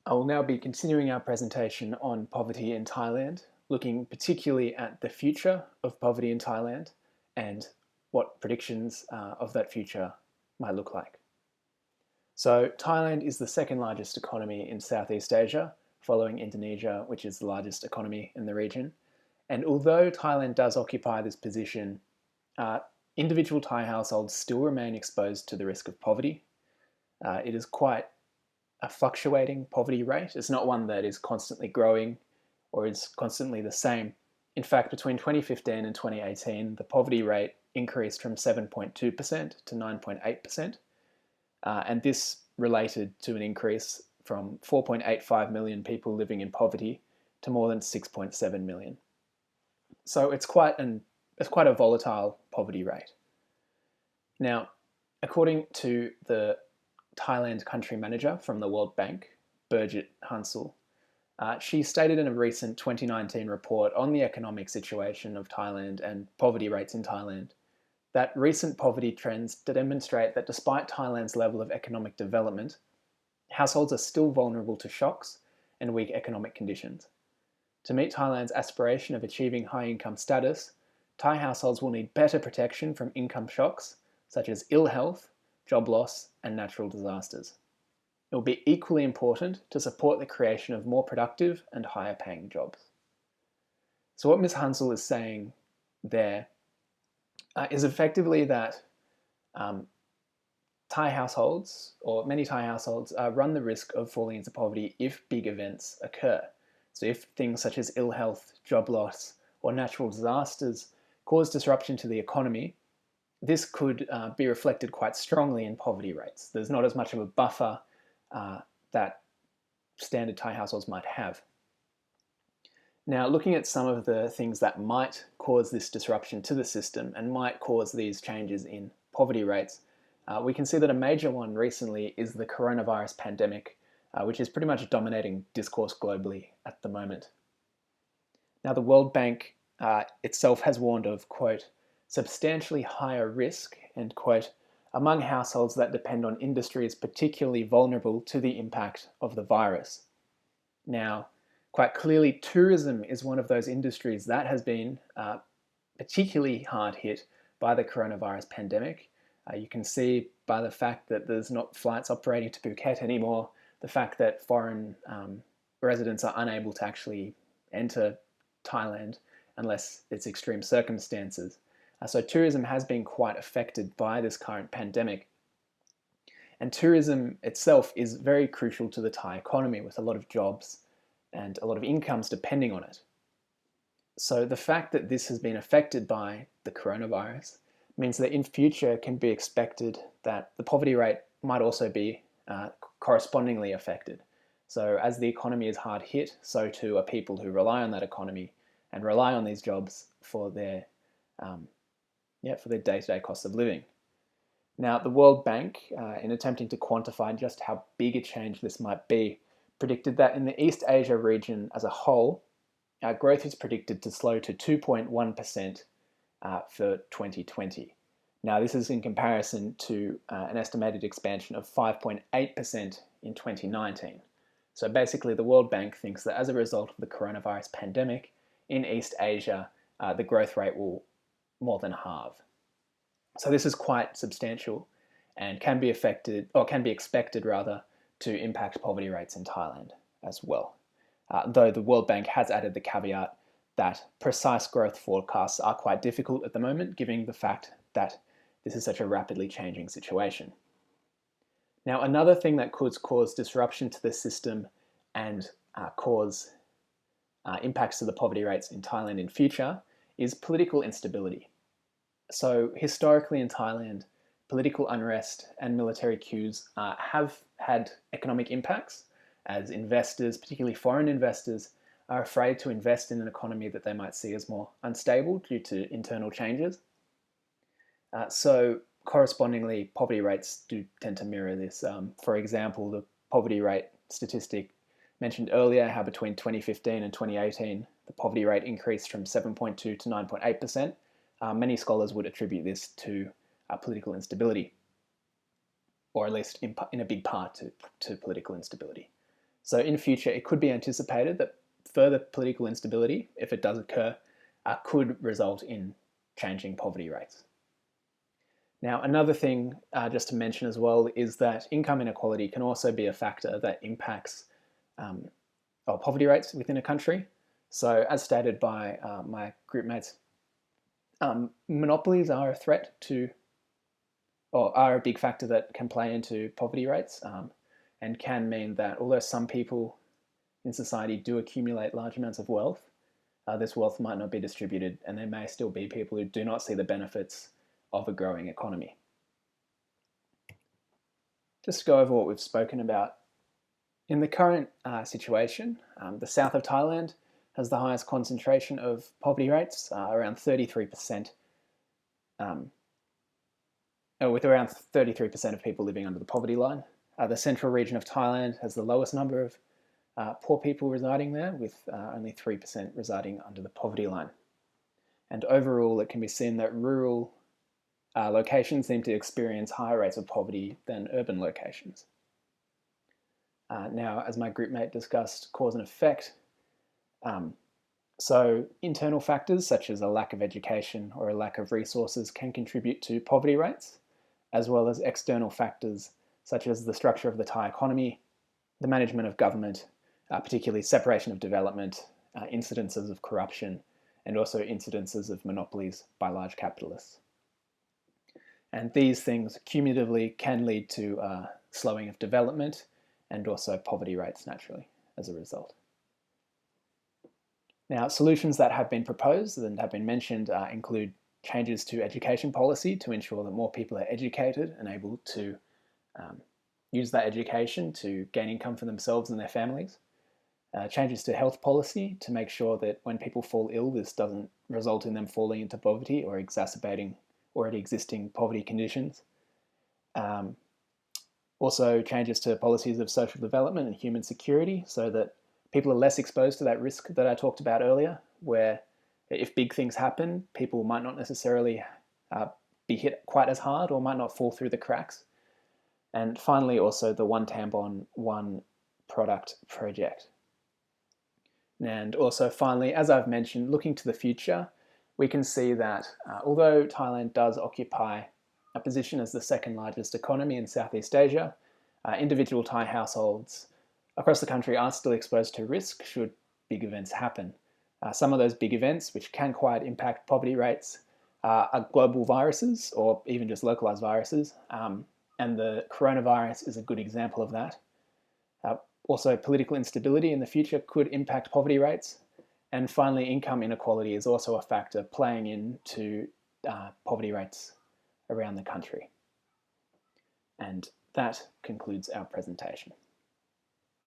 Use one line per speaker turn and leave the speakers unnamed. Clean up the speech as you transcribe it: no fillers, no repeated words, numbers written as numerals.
I will now be continuing our presentation on poverty in Thailand, looking particularly at the future of poverty in Thailand and what predictions of that future might look like. So Thailand is the second largest economy in Southeast Asia, following Indonesia, which is the largest economy in the region. And although Thailand does occupy this position, individual Thai households still remain exposed to the risk of poverty. It is quite a fluctuating poverty rate. It's not one that is constantly growing or is constantly the same. In fact, between 2015 and 2018, the poverty rate increased from 7.2% to 9.8%. And this related to an increase from 4.85 million people living in poverty to more than 6.7 million. So it's quite a volatile poverty rate. Now, according to the Thailand country manager from the World Bank, Birgit Hansel, she stated in a recent 2019 report on the economic situation of Thailand and poverty rates in Thailand that recent poverty trends demonstrate that despite Thailand's level of economic development, households are still vulnerable to shocks and weak economic conditions. To meet Thailand's aspiration of achieving high income status, Thai households will need better protection from income shocks such as ill health, job loss, and natural disasters. It will be equally important to support the creation of more productive and higher paying jobs. So what Ms. Hansel is saying there is effectively that Thai households, or many Thai households, run the risk of falling into poverty if big events occur. So if things such as ill health, job loss, or natural disasters cause disruption to the economy, this could be reflected quite strongly in poverty rates. There's not as much of a buffer that standard Thai households might have. Now, looking at some of the things that might cause this disruption to the system and might cause these changes in poverty rates, we can see that a major one recently is the coronavirus pandemic, which is pretty much dominating discourse globally at the moment. Now, the World Bank itself has warned of, quote, substantially higher risk, end quote, among households that depend on industries particularly vulnerable to the impact of the virus. Now, quite clearly, tourism is one of those industries that has been particularly hard hit by the coronavirus pandemic. You can see by the fact that there's not flights operating to Phuket anymore, the fact that foreign residents are unable to actually enter Thailand unless it's extreme circumstances. So tourism has been quite affected by this current pandemic. And tourism itself is very crucial to the Thai economy, with a lot of jobs and a lot of incomes depending on it. So the fact that this has been affected by the coronavirus means that in future it can be expected that the poverty rate might also be correspondingly affected. So as the economy is hard hit, so too are people who rely on that economy and rely on these jobs for their day-to-day cost of living. Now, the World Bank, in attempting to quantify just how big a change this might be, predicted that in the East Asia region as a whole, growth is predicted to slow to 2.1% for 2020. Now, this is in comparison to an estimated expansion of 5.8% in 2019. So basically, the World Bank thinks that as a result of the coronavirus pandemic in East Asia, the growth rate will more than halve. So this is quite substantial and can be expected rather, to impact poverty rates in Thailand as well. Though the World Bank has added the caveat that precise growth forecasts are quite difficult at the moment, given the fact that this is such a rapidly changing situation. Now, another thing that could cause disruption to the system and cause impacts to the poverty rates in Thailand in future is political instability. So historically in Thailand, political unrest and military coups have had economic impacts, as investors, particularly foreign investors, are afraid to invest in an economy that they might see as more unstable due to internal changes. So correspondingly, poverty rates do tend to mirror this. For example, the poverty rate statistic mentioned earlier, how between 2015 and 2018, the poverty rate increased from 7.2 to 9.8%. Many scholars would attribute this to political instability, or at least in a big part to political instability. So in future, it could be anticipated that further political instability, if it does occur, could result in changing poverty rates. Now, another thing just to mention as well is that income inequality can also be a factor that impacts poverty rates within a country. So as stated by my group mates, monopolies are a threat to, or are a big factor that can play into poverty rates, and can mean that although some people in society do accumulate large amounts of wealth, this wealth might not be distributed, and there may still be people who do not see the benefits of a growing economy. Just to go over what we've spoken about. In the current situation, the south of Thailand has the highest concentration of poverty rates, around 33%, with around 33% of people living under the poverty line. The central region of Thailand has the lowest number of poor people residing there, with only 3% residing under the poverty line. And overall, it can be seen that rural locations seem to experience higher rates of poverty than urban locations. Now, as my group mate discussed, cause and effect. So internal factors such as a lack of education or a lack of resources can contribute to poverty rates, as well as external factors such as the structure of the Thai economy, the management of government, particularly separation of development, incidences of corruption, and also incidences of monopolies by large capitalists. And these things cumulatively can lead to slowing of development and also poverty rates naturally as a result. Now, solutions that have been proposed and have been mentioned include changes to education policy to ensure that more people are educated and able to use that education to gain income for themselves and their families. Changes to health policy to make sure that when people fall ill, this doesn't result in them falling into poverty or exacerbating already existing poverty conditions. Also changes to policies of social development and human security so that people are less exposed to that risk that I talked about earlier, where if big things happen, people might not necessarily be hit quite as hard or might not fall through the cracks. And finally, also the One Tambon, One Product project. And also finally, as I've mentioned, looking to the future, we can see that although Thailand does occupy a position as the second largest economy in Southeast Asia, individual Thai households across the country are still exposed to risk should big events happen. Some of those big events, which can quite impact poverty rates, are global viruses or even just localized viruses, and the coronavirus is a good example of that. Also, political instability in the future could impact poverty rates. And finally, income inequality is also a factor playing into poverty rates around the country. And that concludes our presentation.